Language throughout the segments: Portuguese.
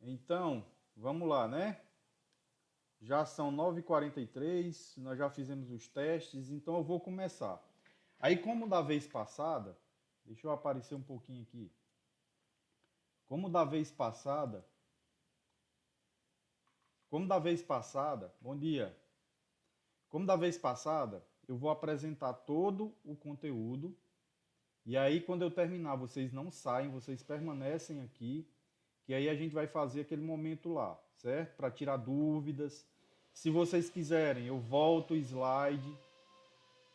Então, vamos lá, né? Já são 9h43, nós já fizemos os testes, então eu vou começar. Aí, como da vez passada, deixa eu aparecer um pouquinho aqui. Como da vez passada, bom dia. Como da vez passada, eu vou apresentar todo o conteúdo. E aí, quando eu terminar, vocês não saem, vocês permanecem aqui, que aí a gente vai fazer aquele momento lá, certo? Para tirar dúvidas. Se vocês quiserem, eu volto o slide.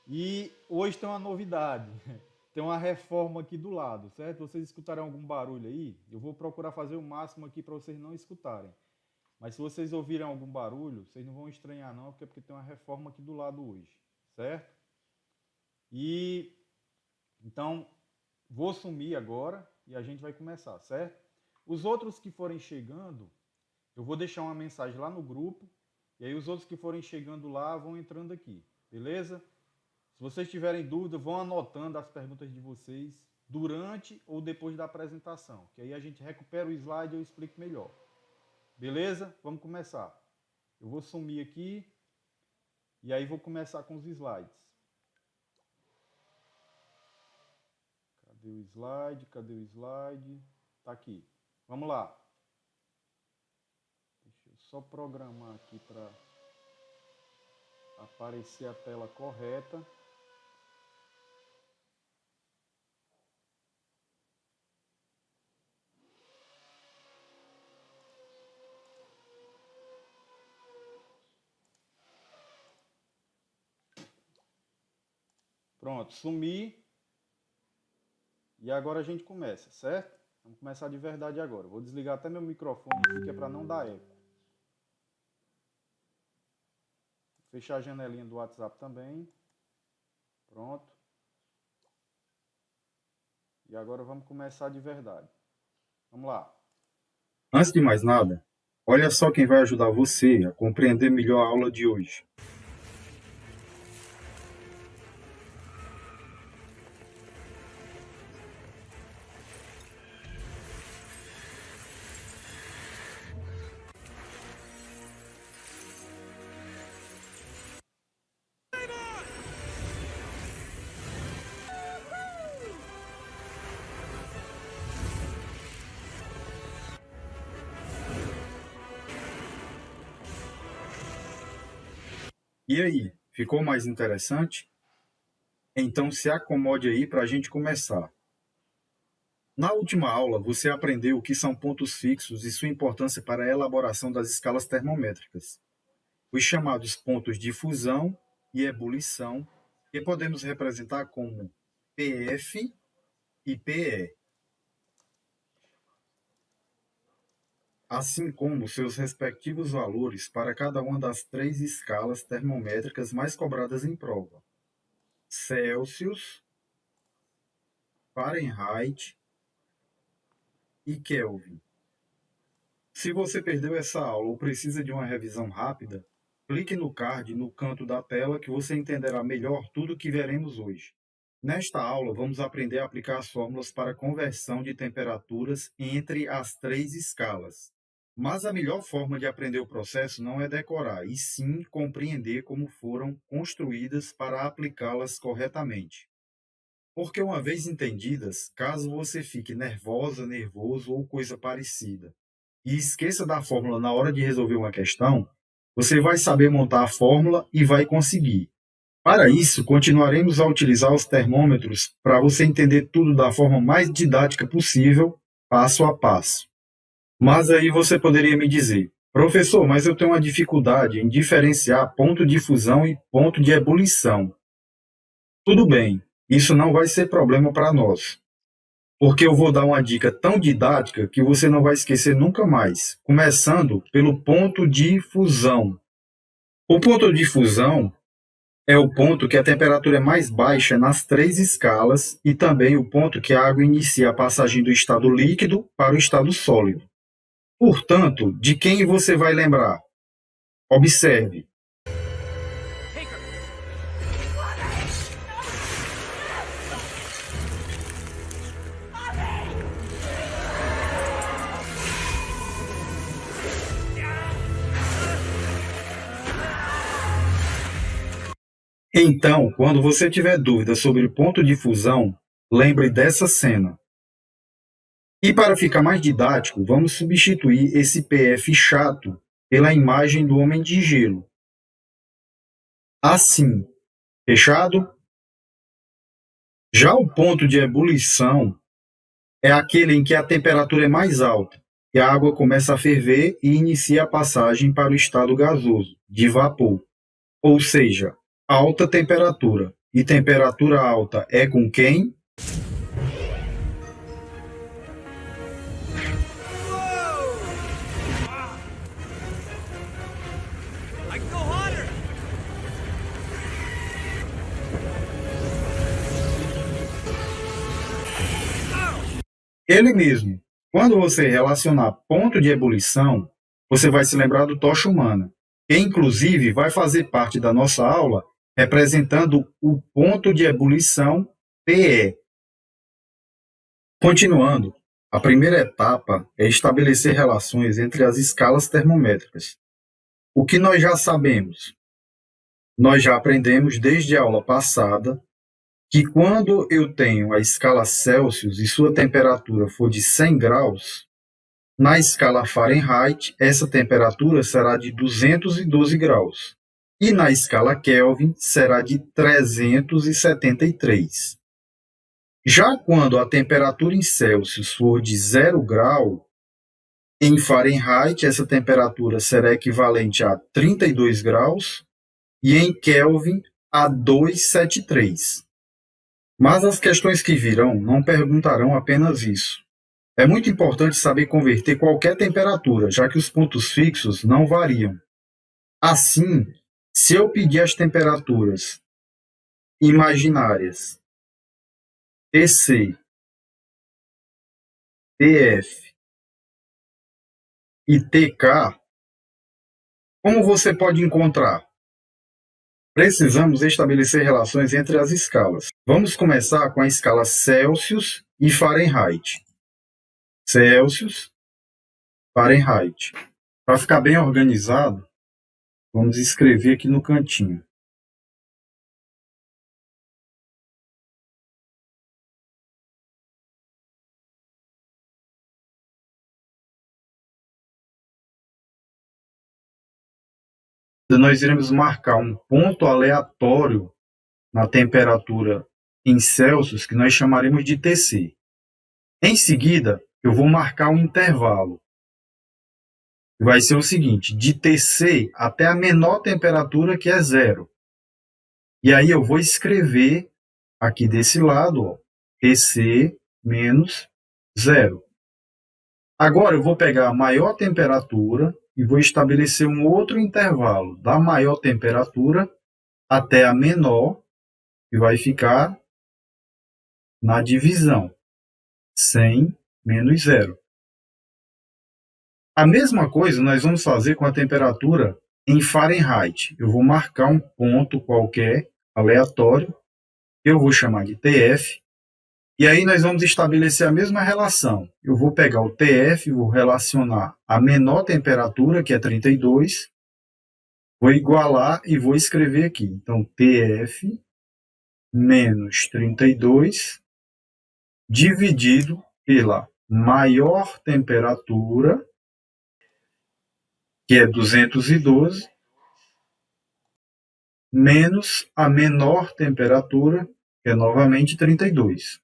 E hoje tem uma novidade. Tem uma reforma aqui do lado, certo? Vocês escutarem algum barulho aí, eu vou procurar fazer o máximo aqui para vocês não escutarem. Mas se vocês ouvirem algum barulho, vocês não vão estranhar não, porque tem uma reforma aqui do lado hoje, certo? E então vou sumir agora e a gente vai começar, certo? Os outros que forem chegando, eu vou deixar uma mensagem lá no grupo, e aí os outros que forem chegando lá vão entrando aqui, beleza? Se vocês tiverem dúvida, vão anotando as perguntas de vocês durante ou depois da apresentação, que aí a gente recupera o slide e eu explico melhor. Beleza? Vamos começar. Eu vou sumir aqui e aí vou começar com os slides. Cadê o slide? Cadê o slide? Tá aqui. Vamos lá. Deixa eu só programar aqui para aparecer a tela correta. Pronto, sumi. E agora a gente começa, certo? Vamos começar de verdade agora. Vou desligar até meu microfone aqui, que é para não dar eco. Fechar a janelinha do WhatsApp também. Pronto. E agora vamos começar de verdade. Vamos lá. Antes de mais nada, olha só quem vai ajudar você a compreender melhor a aula de hoje. E aí, ficou mais interessante? Então se acomode aí para a gente começar. Na última aula, você aprendeu o que são pontos fixos e sua importância para a elaboração das escalas termométricas, os chamados pontos de fusão e ebulição, que podemos representar como PF e PE, assim como seus respectivos valores para cada uma das três escalas termométricas mais cobradas em prova: Celsius, Fahrenheit e Kelvin. Se você perdeu essa aula ou precisa de uma revisão rápida, clique no card no canto da tela que você entenderá melhor tudo o que veremos hoje. Nesta aula, vamos aprender a aplicar as fórmulas para conversão de temperaturas entre as três escalas. Mas a melhor forma de aprender o processo não é decorar, e sim compreender como foram construídas para aplicá-las corretamente. Porque uma vez entendidas, caso você fique nervosa, nervoso ou coisa parecida, e esqueça da fórmula na hora de resolver uma questão, você vai saber montar a fórmula e vai conseguir. Para isso, continuaremos a utilizar os termômetros para você entender tudo da forma mais didática possível, passo a passo. Mas aí você poderia me dizer: professor, mas eu tenho uma dificuldade em diferenciar ponto de fusão e ponto de ebulição. Tudo bem, isso não vai ser problema para nós, porque eu vou dar uma dica tão didática que você não vai esquecer nunca mais, começando pelo ponto de fusão. O ponto de fusão é o ponto que a temperatura é mais baixa nas três escalas e também o ponto que a água inicia a passagem do estado líquido para o estado sólido. Portanto, de quem você vai lembrar? Observe. Então, quando você tiver dúvida sobre o ponto de fusão, lembre dessa cena. E para ficar mais didático, vamos substituir esse PF chato pela imagem do homem de gelo. Assim, fechado? Já o ponto de ebulição é aquele em que a temperatura é mais alta e a água começa a ferver e inicia a passagem para o estado gasoso, de vapor. Ou seja, alta temperatura. E temperatura alta é com quem? I can go hotter. Ele mesmo. Quando você relacionar ponto de ebulição, você vai se lembrar do tocha humana, que inclusive vai fazer parte da nossa aula representando o ponto de ebulição PE. Continuando, a primeira etapa é estabelecer relações entre as escalas termométricas. O que nós já sabemos? Nós já aprendemos desde a aula passada que quando eu tenho a escala Celsius e sua temperatura for de 100 graus, na escala Fahrenheit, essa temperatura será de 212 graus. E na escala Kelvin, será de 373. Já quando a temperatura em Celsius for de 0 grau, em Fahrenheit, essa temperatura será equivalente a 32 graus e em Kelvin a 273. Mas as questões que virão não perguntarão apenas isso. É muito importante saber converter qualquer temperatura, já que os pontos fixos não variam. Assim, se eu pedir as temperaturas imaginárias TC, TF e TK, como você pode encontrar? Precisamos estabelecer relações entre as escalas. Vamos começar com a escala Celsius e Fahrenheit. Celsius, Fahrenheit. Para ficar bem organizado, vamos escrever aqui no cantinho. Nós iremos marcar um ponto aleatório na temperatura em Celsius, que nós chamaremos de TC. Em seguida, eu vou marcar um intervalo. Vai ser o seguinte, de TC até a menor temperatura, que é 0. E aí eu vou escrever aqui desse lado, ó, TC menos 0. Agora eu vou pegar a maior temperatura e vou estabelecer um outro intervalo da maior temperatura até a menor, que vai ficar na divisão 100 menos 0. A mesma coisa nós vamos fazer com a temperatura em Fahrenheit. Eu vou marcar um ponto qualquer, aleatório, que eu vou chamar de TF, e aí nós vamos estabelecer a mesma relação. Eu vou pegar o TF, vou relacionar a menor temperatura, que é 32, vou igualar e vou escrever aqui. Então, TF menos 32 dividido pela maior temperatura, que é 212, menos a menor temperatura, que é novamente 32.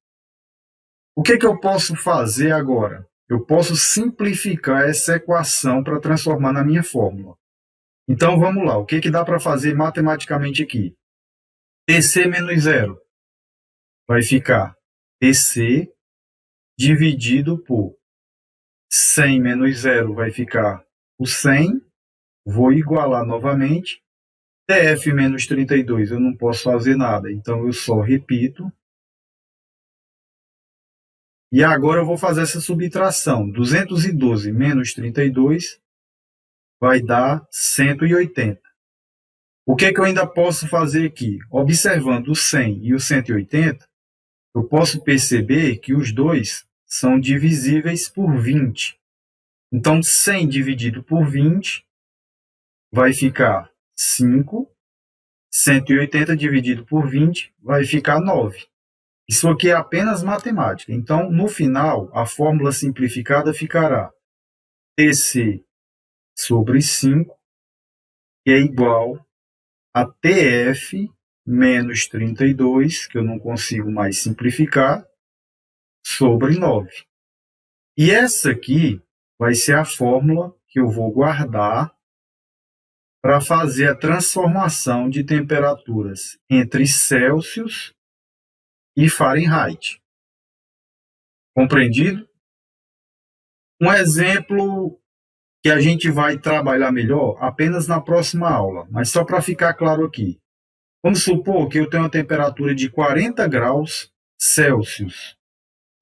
O que eu posso fazer agora? Eu posso simplificar essa equação para transformar na minha fórmula. Então, vamos lá. O que dá para fazer matematicamente aqui? TC menos 0 vai ficar TC dividido por 100 menos 0 vai ficar o 100. Vou igualar novamente. TF menos 32 eu não posso fazer nada, então eu só repito. E agora eu vou fazer essa subtração. 212 menos 32 vai dar 180. O que eu ainda posso fazer aqui? Observando o 100 e o 180, eu posso perceber que os dois são divisíveis por 20. Então, 100 dividido por 20 vai ficar 5. 180 dividido por 20 vai ficar 9. Isso aqui é apenas matemática. Então, no final, a fórmula simplificada ficará TC sobre 5, que é igual a TF menos 32, que eu não consigo mais simplificar, sobre 9. E essa aqui vai ser a fórmula que eu vou guardar para fazer a transformação de temperaturas entre Celsius e Fahrenheit. Compreendido? Um exemplo que a gente vai trabalhar melhor apenas na próxima aula, mas só para ficar claro aqui. Vamos supor que eu tenho uma temperatura de 40 graus Celsius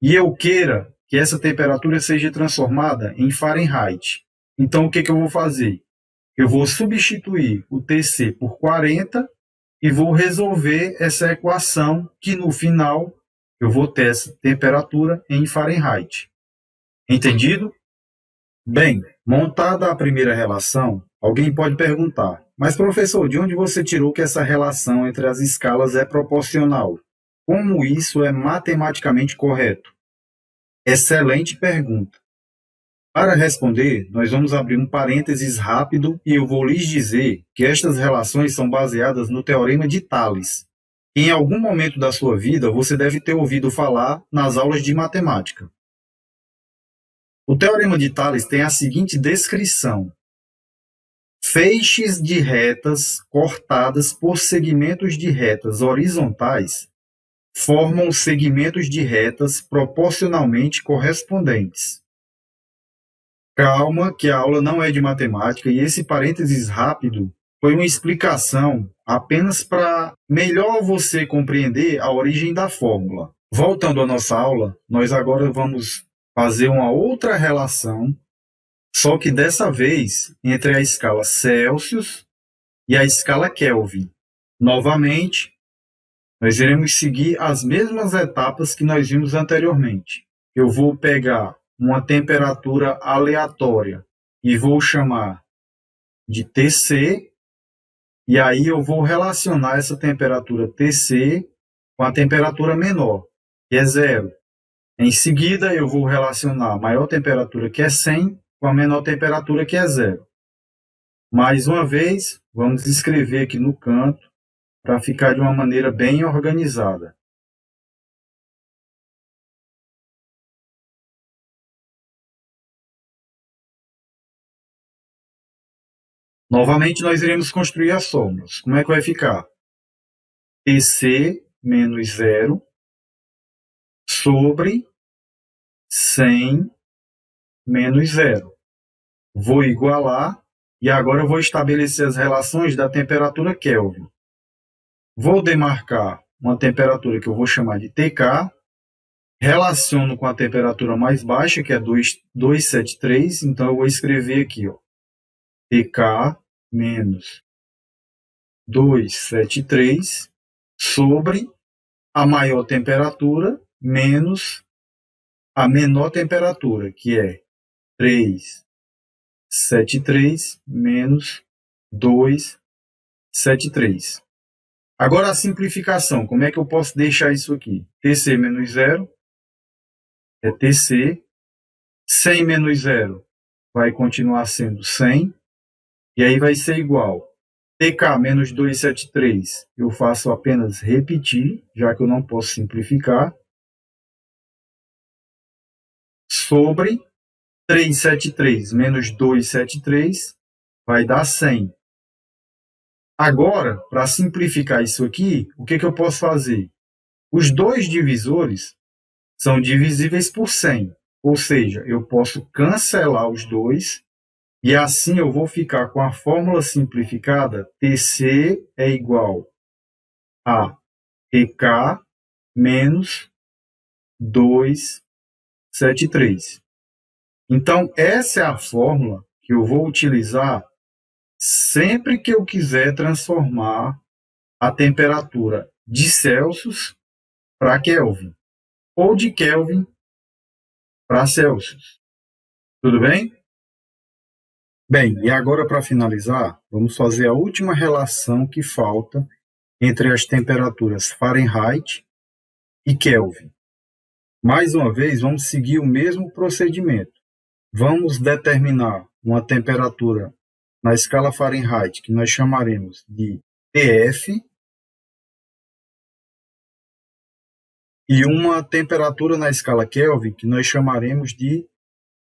e eu queira que essa temperatura seja transformada em Fahrenheit. Então, o que eu vou fazer? Eu vou substituir o TC por 40 e vou resolver essa equação que, no final, eu vou ter essa temperatura em Fahrenheit. Entendido? Bem, montada a primeira relação, alguém pode perguntar, mas professor, de onde você tirou que essa relação entre as escalas é proporcional? Como isso é matematicamente correto? Excelente pergunta. Para responder, nós vamos abrir um parênteses rápido e eu vou lhes dizer que estas relações são baseadas no Teorema de Tales. Em algum momento da sua vida, você deve ter ouvido falar nas aulas de matemática. O Teorema de Tales tem a seguinte descrição: feixes de retas cortadas por segmentos de retas horizontais formam segmentos de retas proporcionalmente correspondentes. Calma, que a aula não é de matemática e esse parênteses rápido foi uma explicação apenas para melhor você compreender a origem da fórmula. Voltando à nossa aula, nós agora vamos fazer uma outra relação, só que dessa vez entre a escala Celsius e a escala Kelvin. Novamente, nós iremos seguir as mesmas etapas que nós vimos anteriormente. Eu vou pegar uma temperatura aleatória e vou chamar de TC, e aí eu vou relacionar essa temperatura TC com a temperatura menor, que é 0. Em seguida, eu vou relacionar a maior temperatura, que é 100, com a menor temperatura, que é 0. Mais uma vez, vamos escrever aqui no canto para ficar de uma maneira bem organizada. Novamente, nós iremos construir as fórmulas. Como é que vai ficar? TC menos 0 sobre 100 menos 0. Vou igualar e agora eu vou estabelecer as relações da temperatura Kelvin. Vou demarcar uma temperatura que eu vou chamar de TK, relaciono com a temperatura mais baixa, que é 273, então eu vou escrever aqui, ó, TK menos 273 sobre a maior temperatura menos a menor temperatura, que é 373 menos 273. Agora a simplificação, como é que eu posso deixar isso aqui? TC menos 0 é TC, 100 menos 0 vai continuar sendo 100, e aí vai ser igual TK menos 273, eu faço apenas repetir, já que eu não posso simplificar, sobre 373 menos 273 vai dar 100. Agora, para simplificar isso aqui, o que eu posso fazer? Os dois divisores são divisíveis por 100, ou seja, eu posso cancelar os dois e assim eu vou ficar com a fórmula simplificada TC é igual a TK menos 273. Então, essa é a fórmula que eu vou utilizar sempre que eu quiser transformar a temperatura de Celsius para Kelvin, ou de Kelvin para Celsius. Tudo bem? Bem, e agora para finalizar, vamos fazer a última relação que falta entre as temperaturas Fahrenheit e Kelvin. Mais uma vez, vamos seguir o mesmo procedimento. Vamos determinar uma temperatura na escala Fahrenheit, que nós chamaremos de TF, e uma temperatura na escala Kelvin, que nós chamaremos de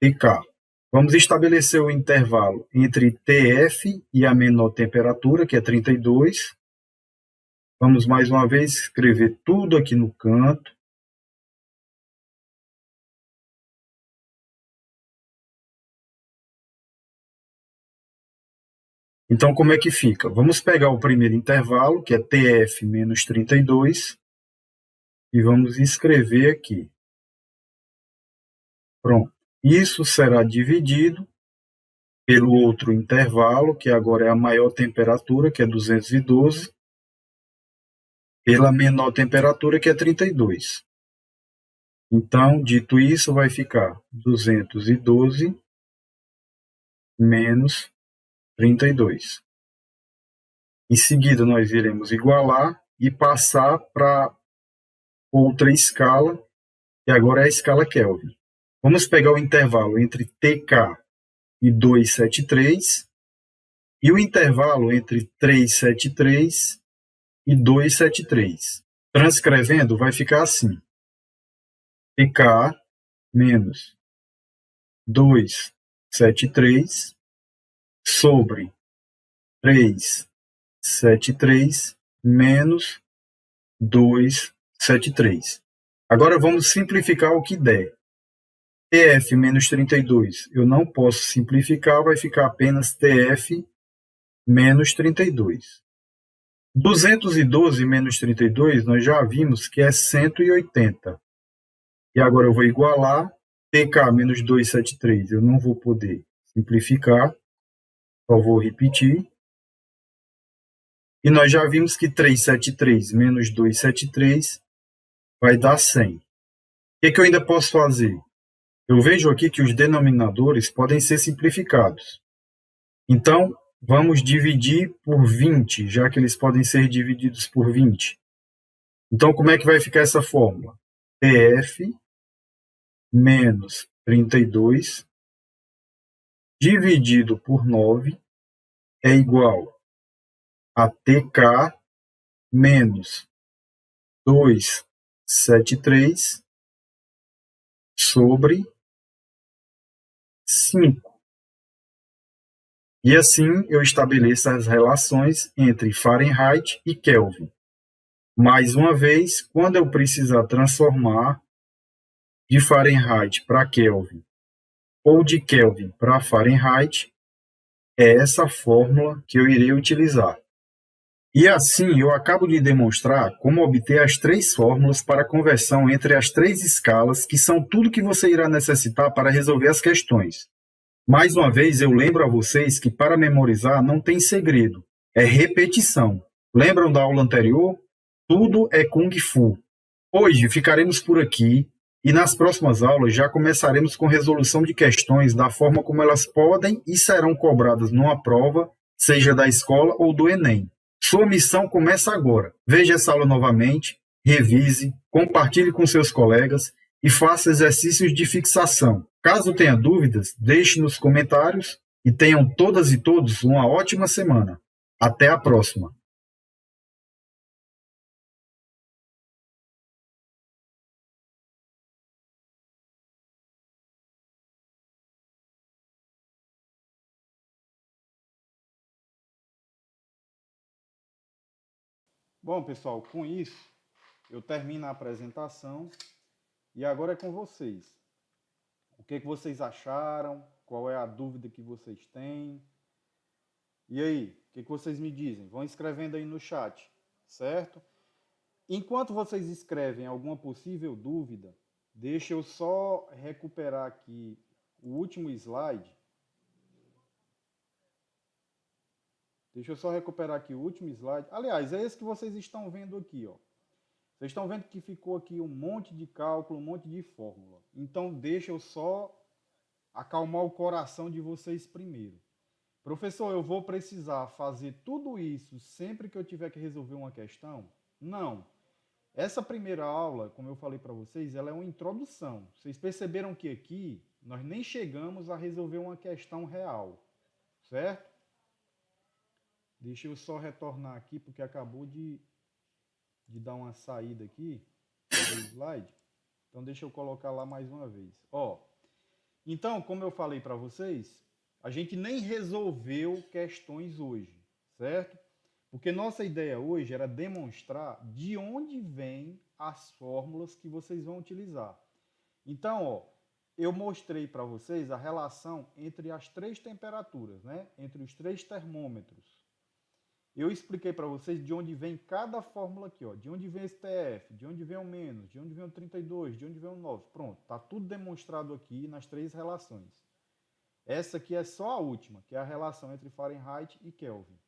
TK. Vamos estabelecer o intervalo entre TF e a menor temperatura, que é 32. Vamos mais uma vez escrever tudo aqui no canto. Então, como é que fica? Vamos pegar o primeiro intervalo, que é TF menos 32, e vamos escrever aqui. Pronto. Isso será dividido pelo outro intervalo, que agora é a maior temperatura, que é 212, pela menor temperatura, que é 32. Então, dito isso, vai ficar 212 menos 32. Em seguida, nós iremos igualar e passar para outra escala, que agora é a escala Kelvin. Vamos pegar o intervalo entre TK e 273 e o intervalo entre 373 e 273. Transcrevendo, vai ficar assim. TK menos 273 sobre 373 menos 273. Agora vamos simplificar o que der. TF menos 32 eu não posso simplificar, vai ficar apenas TF menos 32. 212 menos 32 nós já vimos que é 180. E agora eu vou igualar. TK menos 273 eu não vou poder simplificar, só vou repetir. E nós já vimos que 373 menos 273 vai dar 100. O que eu ainda posso fazer? Eu vejo aqui que os denominadores podem ser simplificados. Então, vamos dividir por 20, já que eles podem ser divididos por 20. Então, como é que vai ficar essa fórmula? TF menos 32 dividido por 9 é igual a TK menos 273 sobre 5. E assim eu estabeleço as relações entre Fahrenheit e Kelvin. Mais uma vez, quando eu precisar transformar de Fahrenheit para Kelvin ou de Kelvin para Fahrenheit, é essa fórmula que eu irei utilizar. E assim eu acabo de demonstrar como obter as 3 fórmulas para a conversão entre as 3 escalas, que são tudo que você irá necessitar para resolver as questões. Mais uma vez, eu lembro a vocês que para memorizar não tem segredo, é repetição. Lembram da aula anterior? Tudo é Kung Fu. Hoje ficaremos por aqui e nas próximas aulas já começaremos com resolução de questões da forma como elas podem e serão cobradas numa prova, seja da escola ou do Enem. Sua missão começa agora. Veja essa aula novamente, revise, compartilhe com seus colegas e faça exercícios de fixação. Caso tenha dúvidas, deixe nos comentários e tenham todas e todos uma ótima semana. Até a próxima! Bom, pessoal, com isso eu termino a apresentação e agora é com vocês. O que vocês acharam? Qual é a dúvida que vocês têm? E aí, o que vocês me dizem? Vão escrevendo aí no chat, certo? Enquanto vocês escrevem alguma possível dúvida, deixa eu só recuperar aqui o último slide. Deixa eu só recuperar aqui o último slide. Aliás, é esse que vocês estão vendo aqui, ó. Vocês estão vendo que ficou aqui um monte de cálculo, um monte de fórmula. Então, deixa eu só acalmar o coração de vocês primeiro. Professor, eu vou precisar fazer tudo isso sempre que eu tiver que resolver uma questão? Não. Essa primeira aula, como eu falei para vocês, ela é uma introdução. Vocês perceberam que aqui nós nem chegamos a resolver uma questão real, certo? Deixa eu só retornar aqui, porque acabou de dar uma saída aqui do slide. Então, deixa eu colocar lá mais uma vez. Ó, então, como eu falei para vocês, a gente nem resolveu questões hoje, certo? Porque nossa ideia hoje era demonstrar de onde vêm as fórmulas que vocês vão utilizar. Então, ó, eu mostrei para vocês a relação entre as três temperaturas, né? Entre os três termômetros. Eu expliquei para vocês de onde vem cada fórmula aqui, ó. De onde vem esse TF, de onde vem o menos, de onde vem o 32, de onde vem o 9. Pronto, tá tudo demonstrado aqui nas três relações. Essa aqui é só a última, que é a relação entre Fahrenheit e Kelvin.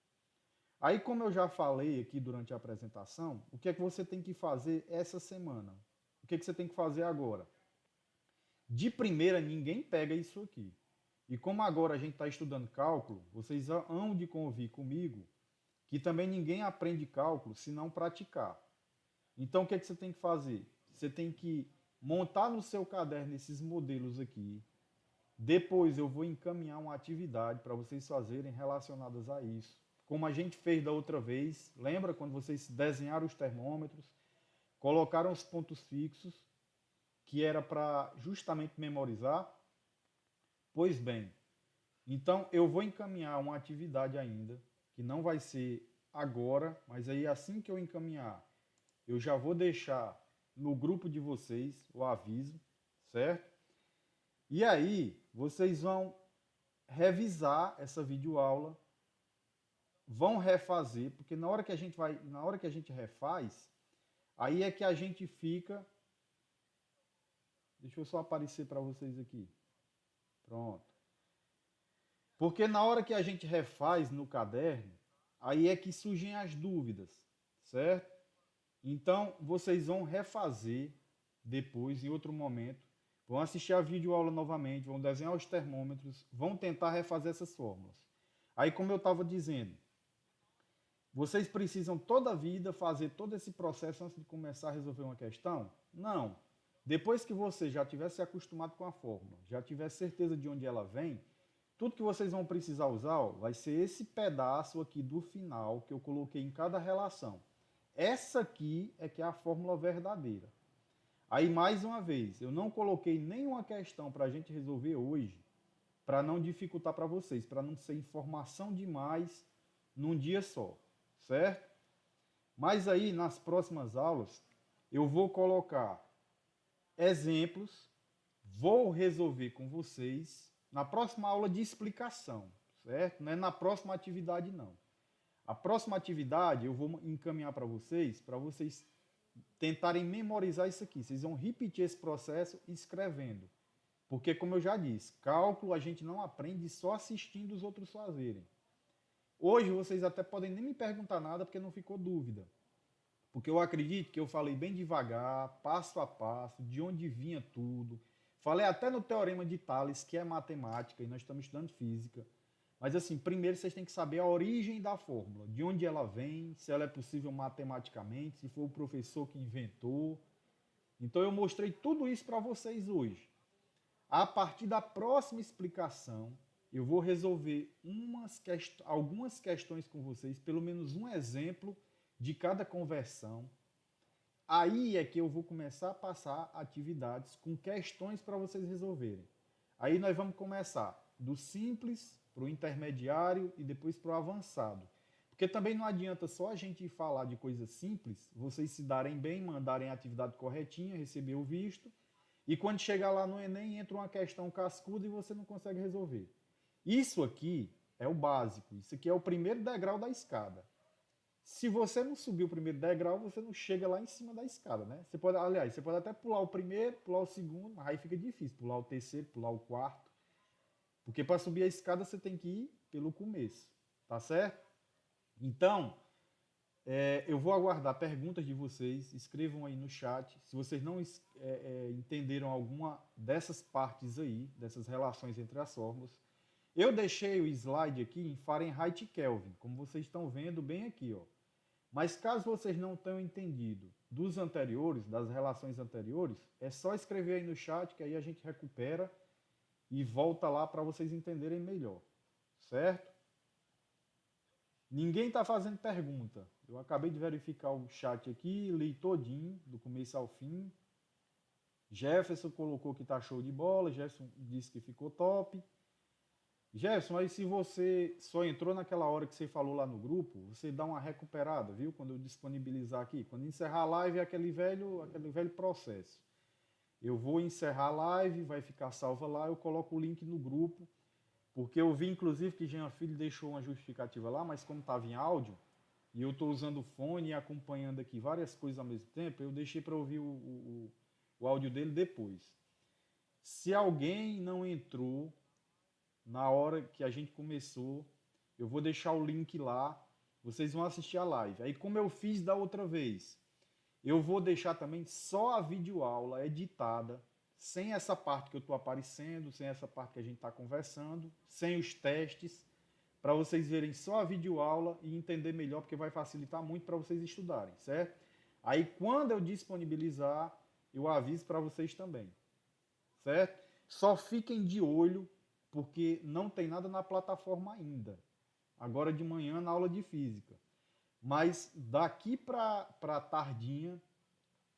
Aí, como eu já falei aqui durante a apresentação, o que é que você tem que fazer essa semana? O que é que você tem que fazer agora? De primeira, ninguém pega isso aqui. E como agora a gente está estudando cálculo, vocês hão de convir comigo que também ninguém aprende cálculo se não praticar. Então, o que é que você tem que fazer? Você tem que montar no seu caderno esses modelos aqui. Depois eu vou encaminhar uma atividade para vocês fazerem relacionadas a isso. Como a gente fez da outra vez, lembra quando vocês desenharam os termômetros, colocaram os pontos fixos, que era para justamente memorizar? Pois bem, então eu vou encaminhar uma atividade ainda, que não vai ser agora, mas aí assim que eu encaminhar, eu já vou deixar no grupo de vocês o aviso, certo? E aí, vocês vão revisar essa videoaula, vão refazer, porque na hora que a gente refaz, aí é que a gente fica. Deixa eu só aparecer para vocês aqui. Pronto. Porque na hora que a gente refaz no caderno, aí é que surgem as dúvidas, certo? Então, vocês vão refazer depois, em outro momento, vão assistir a videoaula novamente, vão desenhar os termômetros, vão tentar refazer essas fórmulas. Aí, como eu estava dizendo, vocês precisam toda a vida fazer todo esse processo antes de começar a resolver uma questão? Não. Depois que você já tiver se acostumado com a fórmula, já tiver certeza de onde ela vem, tudo que vocês vão precisar usar, ó, vai ser esse pedaço aqui do final que eu coloquei em cada relação. Essa aqui é que é a fórmula verdadeira. Aí, mais uma vez, eu não coloquei nenhuma questão para a gente resolver hoje, para não dificultar para vocês, para não ser informação demais num dia só, certo? Mas aí, nas próximas aulas, eu vou colocar exemplos, vou resolver com vocês na próxima aula de explicação, certo? Não é na próxima atividade, não. A próxima atividade eu vou encaminhar para vocês tentarem memorizar isso aqui. Vocês vão repetir esse processo escrevendo. Porque, como eu já disse, cálculo a gente não aprende só assistindo os outros fazerem. Hoje vocês até podem nem me perguntar nada porque não ficou dúvida. Porque eu acredito que eu falei bem devagar, passo a passo, de onde vinha tudo. Falei até no teorema de Tales, que é matemática, e nós estamos estudando física. Mas assim, primeiro vocês têm que saber a origem da fórmula, de onde ela vem, se ela é possível matematicamente, se foi o professor que inventou. Então eu mostrei tudo isso para vocês hoje. A partir da próxima explicação, eu vou resolver algumas questões com vocês, pelo menos um exemplo de cada conversão. Aí é que eu vou começar a passar atividades com questões para vocês resolverem. Aí nós vamos começar do simples para o intermediário e depois para o avançado. Porque também não adianta só a gente falar de coisas simples, vocês se darem bem, mandarem a atividade corretinha, receber o visto, e quando chegar lá no Enem entra uma questão cascuda e você não consegue resolver. Isso aqui é o básico, isso aqui é o primeiro degrau da escada. Se você não subir o primeiro degrau, você não chega lá em cima da escada, né? Você pode até pular o primeiro, pular o segundo, mas aí fica difícil, pular o terceiro, pular o quarto. Porque para subir a escada você tem que ir pelo começo, tá certo? Então, eu vou aguardar perguntas de vocês, escrevam aí no chat. Se vocês não entenderam alguma dessas partes aí, dessas relações entre as fórmulas, Eu deixei o slide aqui em Fahrenheit e Kelvin, como vocês estão vendo bem aqui, ó. Mas caso vocês não tenham entendido dos anteriores, das relações anteriores, é só escrever aí no chat que aí a gente recupera e volta lá para vocês entenderem melhor, certo? Ninguém está fazendo pergunta. Eu acabei de verificar o chat aqui, li todinho, do começo ao fim. Jefferson colocou que tá show de bola, Jefferson disse que ficou top. Jefferson, aí se você só entrou naquela hora que você falou lá no grupo, você dá uma recuperada, viu? Quando eu disponibilizar aqui. Quando encerrar a live é aquele velho processo. Eu vou encerrar a live, vai ficar salva lá, eu coloco o link no grupo, porque eu vi inclusive que Jean Filho deixou uma justificativa lá, mas como estava em áudio, e eu estou usando o fone e acompanhando aqui várias coisas ao mesmo tempo, eu deixei para ouvir o áudio dele depois. Se alguém não entrou na hora que a gente começou, eu vou deixar o link lá, vocês vão assistir a live. Aí como eu fiz da outra vez, eu vou deixar também só a videoaula editada, sem essa parte que eu estou aparecendo, sem essa parte que a gente está conversando, sem os testes, para vocês verem só a videoaula e entender melhor, porque vai facilitar muito para vocês estudarem, certo? Aí quando eu disponibilizar, eu aviso para vocês também, certo? Só fiquem de olho, porque não tem nada na plataforma ainda. Agora de manhã na aula de física. Mas daqui para tardinha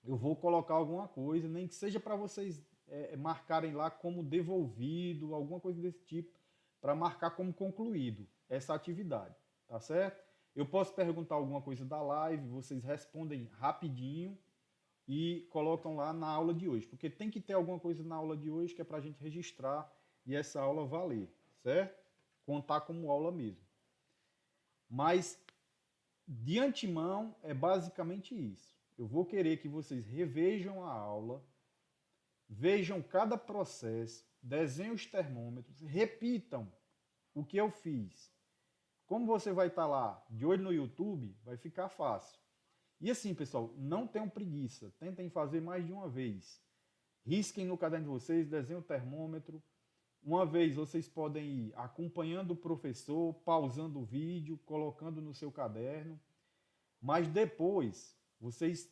eu vou colocar alguma coisa, nem que seja para vocês marcarem lá como devolvido, alguma coisa desse tipo, para marcar como concluído essa atividade, tá certo? Eu posso perguntar alguma coisa da live, vocês respondem rapidinho e colocam lá na aula de hoje, porque tem que ter alguma coisa na aula de hoje que é para a gente registrar e essa aula valer, certo? Contar como aula mesmo. Mas de antemão é basicamente isso. Eu vou querer que vocês revejam a aula, vejam cada processo, desenhem os termômetros, repitam o que eu fiz. Como você vai estar lá de olho no YouTube, vai ficar fácil. E assim, pessoal, não tenham preguiça, tentem fazer mais de uma vez. Risquem no caderno de vocês, desenhem o termômetro. Uma vez vocês podem ir acompanhando o professor, pausando o vídeo, colocando no seu caderno. Mas depois, vocês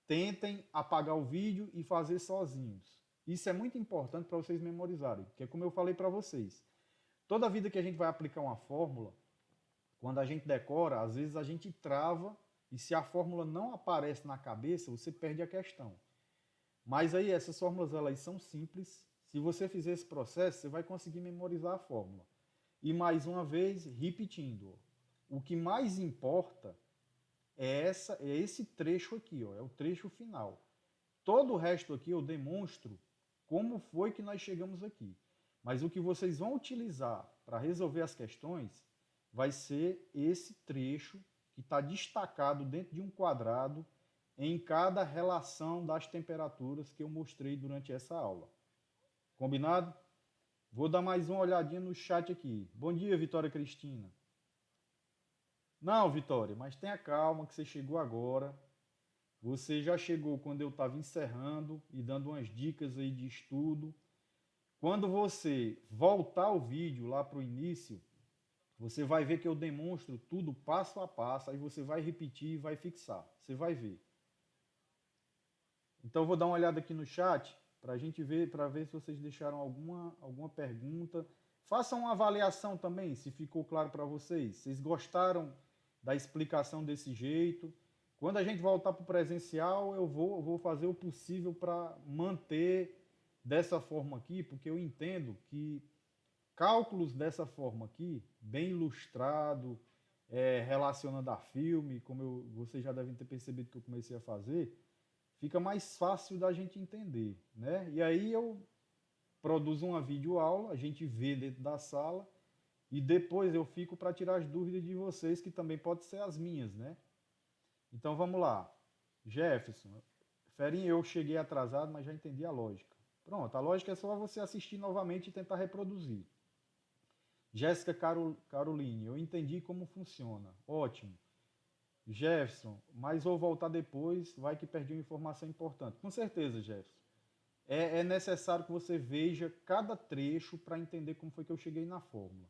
tentem apagar o vídeo e fazer sozinhos. Isso é muito importante para vocês memorizarem, porque como eu falei para vocês, toda vida que a gente vai aplicar uma fórmula, quando a gente decora, às vezes a gente trava e se a fórmula não aparece na cabeça, você perde a questão. Mas aí essas fórmulas elas são simples. Se você fizer esse processo, você vai conseguir memorizar a fórmula. E mais uma vez, repetindo, o que mais importa é esse trecho aqui, ó, é o trecho final. Todo o resto aqui eu demonstro como foi que nós chegamos aqui. Mas o que vocês vão utilizar para resolver as questões vai ser esse trecho que está destacado dentro de um quadrado em cada relação das temperaturas que eu mostrei durante essa aula. Combinado? Vou dar mais uma olhadinha no chat aqui. Bom dia, Vitória Cristina. Não, Vitória, mas tenha calma que você chegou agora. Você já chegou quando eu estava encerrando e dando umas dicas aí de estudo. Quando você voltar o vídeo lá para o início, você vai ver que eu demonstro tudo passo a passo, aí você vai repetir e vai fixar. Você vai ver. Então, vou dar uma olhada aqui no chat para a gente ver, para ver se vocês deixaram alguma pergunta. Façam uma avaliação também, se ficou claro para vocês. Vocês gostaram da explicação desse jeito? Quando a gente voltar para o presencial, eu vou fazer o possível para manter dessa forma aqui, porque eu entendo que cálculos dessa forma aqui, bem ilustrado, relacionando a filme, como vocês já devem ter percebido que eu comecei a fazer, fica mais fácil da gente entender, né? E aí eu produzo uma videoaula, a gente vê dentro da sala e depois eu fico para tirar as dúvidas de vocês, que também podem ser as minhas, né? Então vamos lá. Jefferson, Ferinha, eu cheguei atrasado, mas já entendi a lógica. Pronto, a lógica é só você assistir novamente e tentar reproduzir. Jéssica Caroline, eu entendi como funciona. Ótimo. Jefferson, mas vou voltar depois, vai que perdi uma informação importante. Com certeza, Jefferson. é necessário que você veja cada trecho para entender como foi que eu cheguei na fórmula.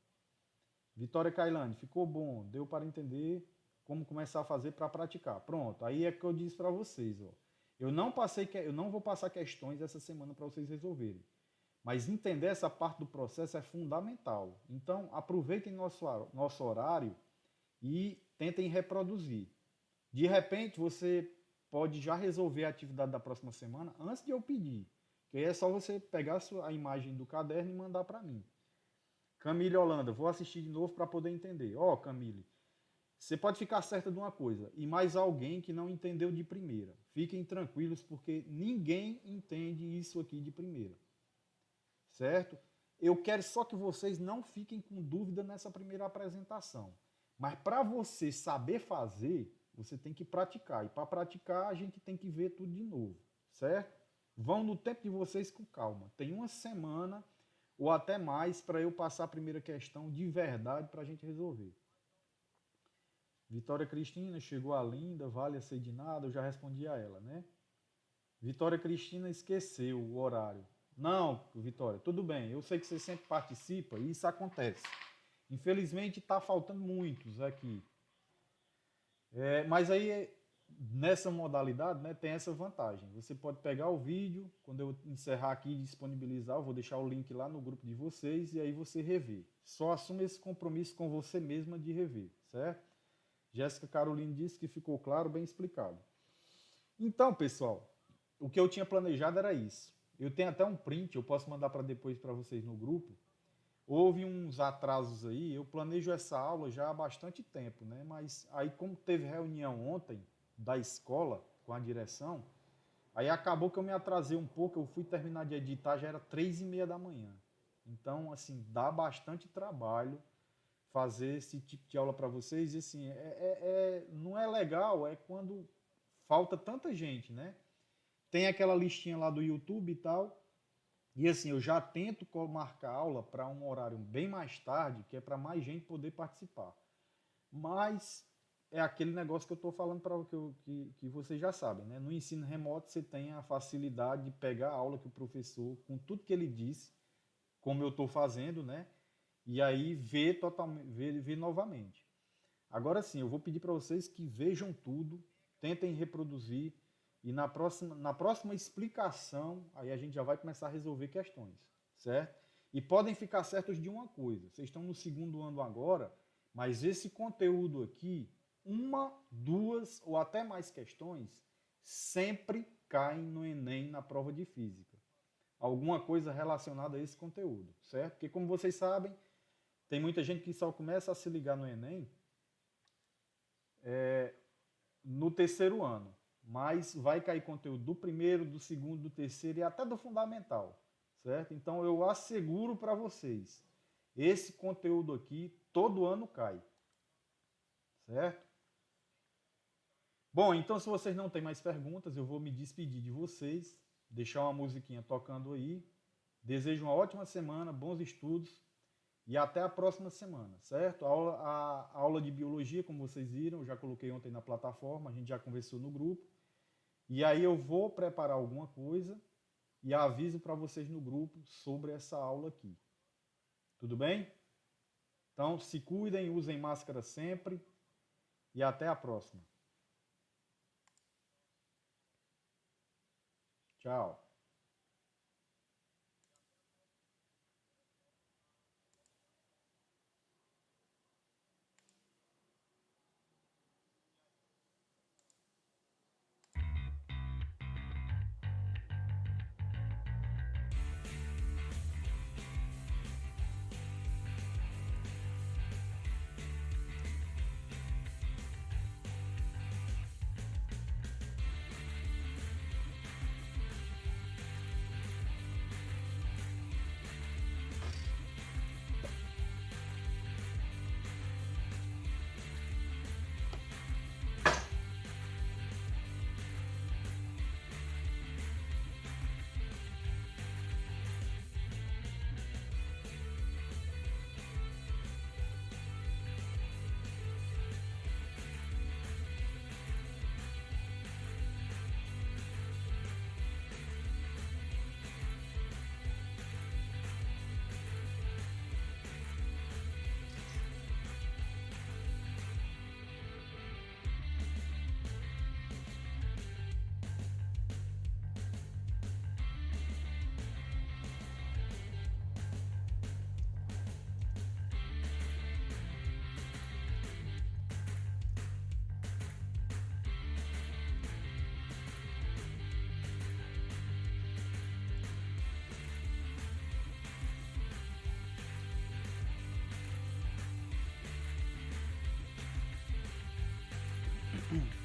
Vitória Cailane, ficou bom, deu para entender como começar a fazer para praticar. Pronto, aí é que eu disse para vocês, ó. Eu não vou passar questões essa semana para vocês resolverem. Mas entender essa parte do processo é fundamental. Então, aproveitem nosso horário e tentem reproduzir. De repente, você pode já resolver a atividade da próxima semana antes de eu pedir. Que aí é só você pegar a imagem do caderno e mandar para mim. Camille Holanda, vou assistir de novo para poder entender. Ó, Camille, você pode ficar certa de uma coisa, e mais alguém que não entendeu de primeira. Fiquem tranquilos, porque ninguém entende isso aqui de primeira. Certo? Eu quero só que vocês não fiquem com dúvida nessa primeira apresentação. Mas para você saber fazer, você tem que praticar. E para praticar, a gente tem que ver tudo de novo. Certo? Vão no tempo de vocês com calma. Tem uma semana ou até mais para eu passar a primeira questão de verdade para a gente resolver. Vitória Cristina, chegou a linda, vale a ser de nada, eu já respondi a ela, né? Vitória Cristina esqueceu o horário. Não, Vitória, tudo bem, eu sei que você sempre participa e isso acontece. Infelizmente está faltando muitos aqui. Mas aí, nessa modalidade, né, tem essa vantagem. Você pode pegar o vídeo, quando eu encerrar aqui e disponibilizar, eu vou deixar o link lá no grupo de vocês e aí você rever. Só assume esse compromisso com você mesma de rever, certo? Jéssica Caroline disse que ficou claro, bem explicado. Então, pessoal, o que eu tinha planejado era isso. Eu tenho até um print, eu posso mandar para depois para vocês no grupo. Houve uns atrasos aí, eu planejo essa aula já há bastante tempo, né? Mas aí como teve reunião ontem da escola com a direção, aí acabou que eu me atrasei um pouco, eu fui terminar de editar, já era 3h30 da manhã. Então, assim, dá bastante trabalho fazer esse tipo de aula para vocês. E assim, não é legal, é quando falta tanta gente, né? Tem aquela listinha lá do YouTube e tal, e assim, eu já tento marcar aula para um horário bem mais tarde, que é para mais gente poder participar. Mas é aquele negócio que eu estou falando para que vocês já sabem, né? No ensino remoto você tem a facilidade de pegar a aula que o professor, com tudo que ele disse, como eu estou fazendo, né? E aí ver novamente. Agora sim, eu vou pedir para vocês que vejam tudo, tentem reproduzir, e na próxima explicação, aí a gente já vai começar a resolver questões, certo? E podem ficar certos de uma coisa, vocês estão no segundo ano agora, mas esse conteúdo aqui, uma, duas ou até mais questões, sempre caem no Enem na prova de física. Alguma coisa relacionada a esse conteúdo, certo? Porque como vocês sabem, tem muita gente que só começa a se ligar no Enem no terceiro ano. Mas vai cair conteúdo do primeiro, do segundo, do terceiro e até do fundamental, certo? Então eu asseguro para vocês, esse conteúdo aqui todo ano cai, certo? Bom, então se vocês não têm mais perguntas, eu vou me despedir de vocês, deixar uma musiquinha tocando aí. Desejo uma ótima semana, bons estudos e até a próxima semana, certo? A aula de biologia, como vocês viram, eu já coloquei ontem na plataforma, a gente já conversou no grupo. E aí eu vou preparar alguma coisa e aviso para vocês no grupo sobre essa aula aqui. Tudo bem? Então, se cuidem, usem máscara sempre e até a próxima. Tchau. Hum.